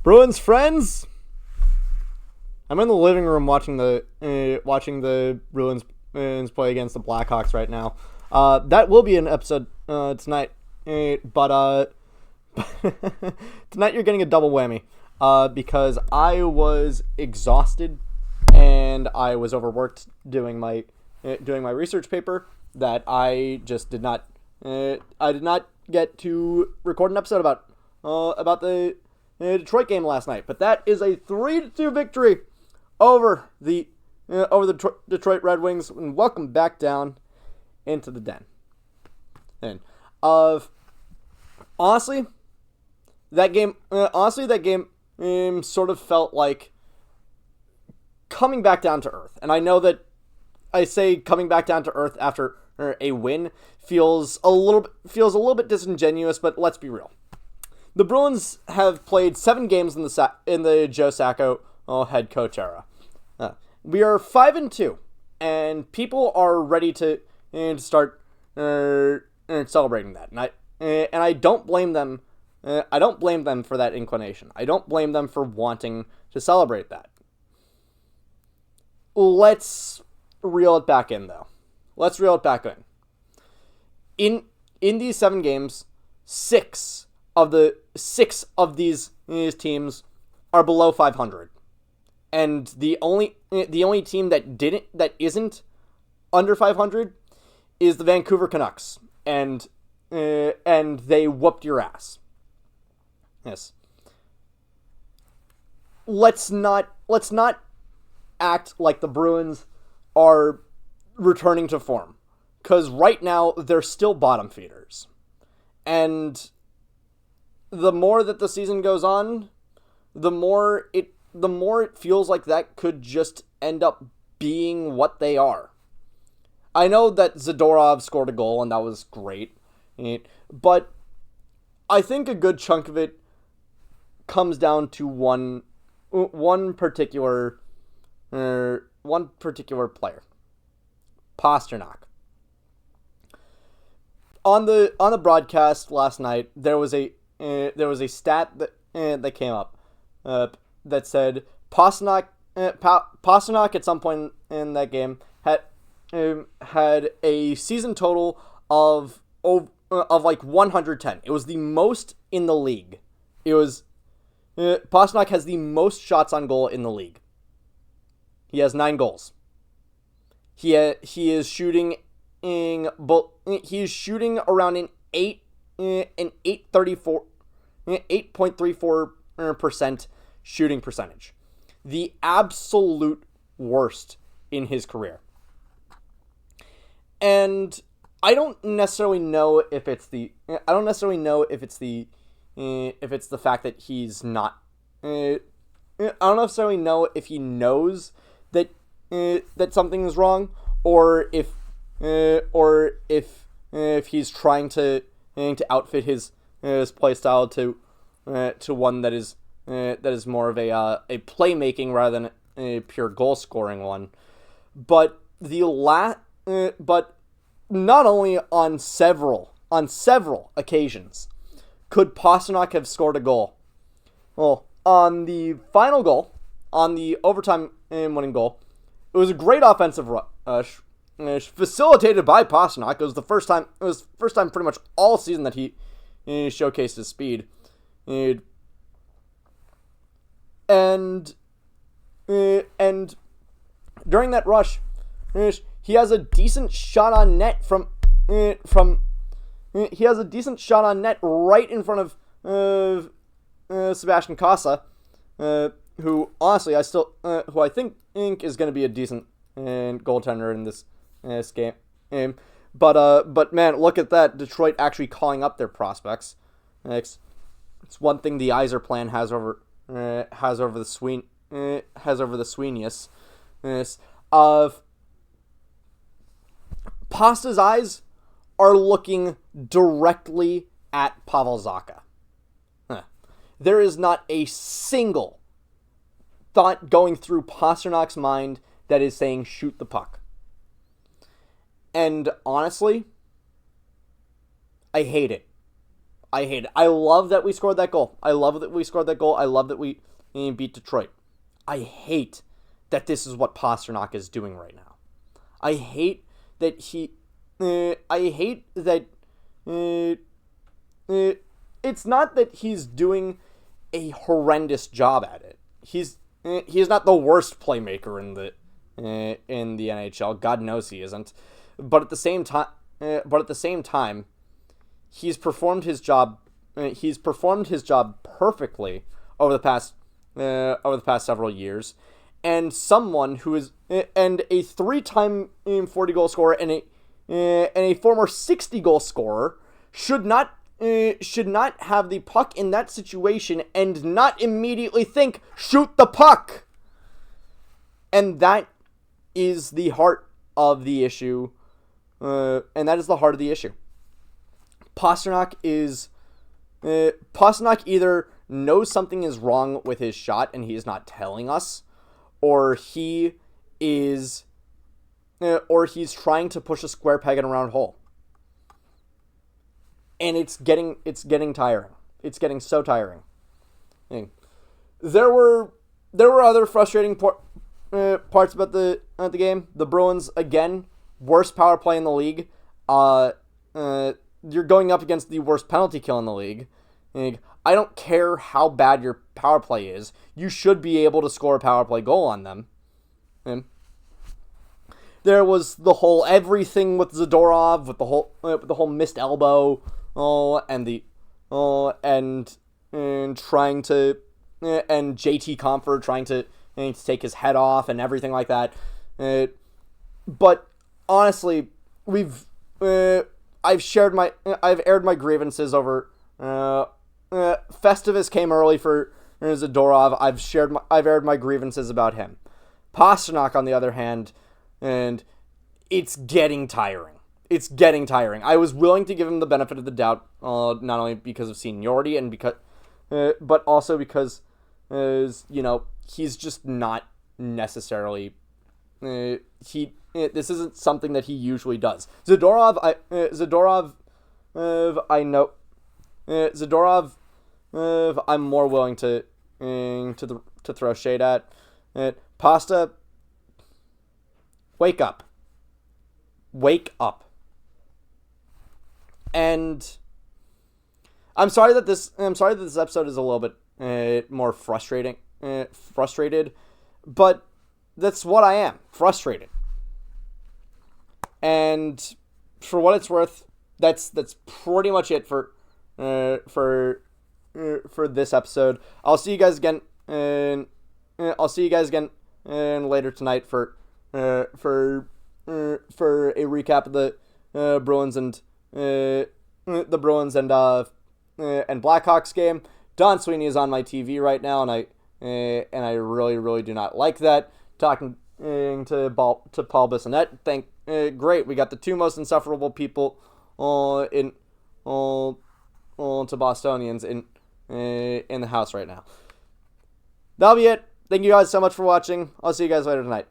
Bruins friends, I'm in the living room watching the Bruins play against the Blackhawks right now. That will be an episode tonight, but tonight you're getting a double whammy because I was exhausted and I was overworked doing my research paper that I just did not get to record an episode about the Detroit game last night. But that is a 3-2 victory over the Detroit Red Wings, and welcome back down into the den. And honestly, that game sort of felt like coming back down to earth. And I know that I say coming back down to earth after a win feels a little bit disingenuous, but let's be real. The Bruins have played 7 games in the Joe Sacco head coach era. We are 5-2, and people are ready to start celebrating that. And I don't blame them. I don't blame them for that inclination. I don't blame them for wanting to celebrate that. Let's reel it back in, though. Let's reel it back in. In these 7 games, 6 of these teams are below 500, and the only team that isn't under 500 is the Vancouver Canucks, and they whooped your ass. Yes. Let's not act like the Bruins are returning to form, because right now they're still bottom feeders, and the more that the season goes on, the more it feels like that could just end up being what they are. I know that Zadorov scored a goal and that was great, but I think a good chunk of it comes down to one particular player, Pastrnak. On the broadcast last night, there was a stat that came up that said Pastrnak at some point in that game had a season total of like 110. It was the most in the league. It was Pastrnak has the most shots on goal in the league. He has 9 goals. He is shooting around an 8.34% shooting percentage. The absolute worst in his career. And I don't necessarily know if it's the fact that he's not I don't necessarily know if he knows that something is wrong, or if he's trying to outfit his play style to one that is more of a playmaking rather than a pure goal scoring one. But but not only on several occasions could Pastrnak have scored a goal. Well, on the final goal, on the overtime winning goal, it was a great offensive rush, facilitated by Pastrnak. It was the first time pretty much all season that he showcased his speed. And during that rush, he has a decent shot on net he has a decent shot on net right in front of Sebastian Casa, who honestly I think is going to be a decent goaltender in this game. But man, look at that! Detroit actually calling up their prospects. It's one thing the Yzer plan has over the Sweeneys. Of Pasta's eyes are looking directly at Pavel Zacha. There is not a single thought going through Pasternak's mind that is saying shoot the puck. And honestly, I hate it. I hate it. I love that we scored that goal. I love that we scored that goal. I love that we beat Detroit. I hate that this is what Pastrnak is doing right now. I hate that it's not that he's doing a horrendous job at it. He's not the worst playmaker in the NHL. God knows he isn't. But at the same time, he's performed his job. He's performed his job perfectly over the past several years. And someone who is and a 3-time 40-goal scorer and a former 60-goal scorer should not have the puck in that situation and not immediately think, shoot the puck. And that is the heart of the issue. Pastrnak either knows something is wrong with his shot and he is not telling us, or he's trying to push a square peg in a round hole. And it's getting tiring. It's getting so tiring. There were other frustrating parts about the game. The Bruins, again, worst power play in the league. You're going up against the worst penalty kill in the league. I don't care how bad your power play is. You should be able to score a power play goal on them. There was the whole everything with Zadorov, with the whole missed elbow, and trying to, and JT Compher trying to take his head off and everything like that. But honestly, I've aired my grievances over. Festivus came early for Zadorov. I've aired my grievances about him. Pastrnak, on the other hand, and it's getting tiring. It's getting tiring. I was willing to give him the benefit of the doubt, not only because of seniority and but also because, he's just not necessarily. This isn't something that he usually does. Zadorov, I'm more willing to throw shade at. Pasta, wake up. And I'm sorry that this episode is a little bit more frustrated, but that's what I am, frustrated. And for what it's worth, that's pretty much it for this episode. I'll see you guys again later tonight for a recap of the Bruins and Blackhawks game. Don Sweeney is on my TV right now, and I really, really do not like that. Talking to Paul Bissonnette. Great, we got the two most insufferable people to Bostonians in the house right now. That'll be it. Thank you guys so much for watching. I'll see you guys later tonight.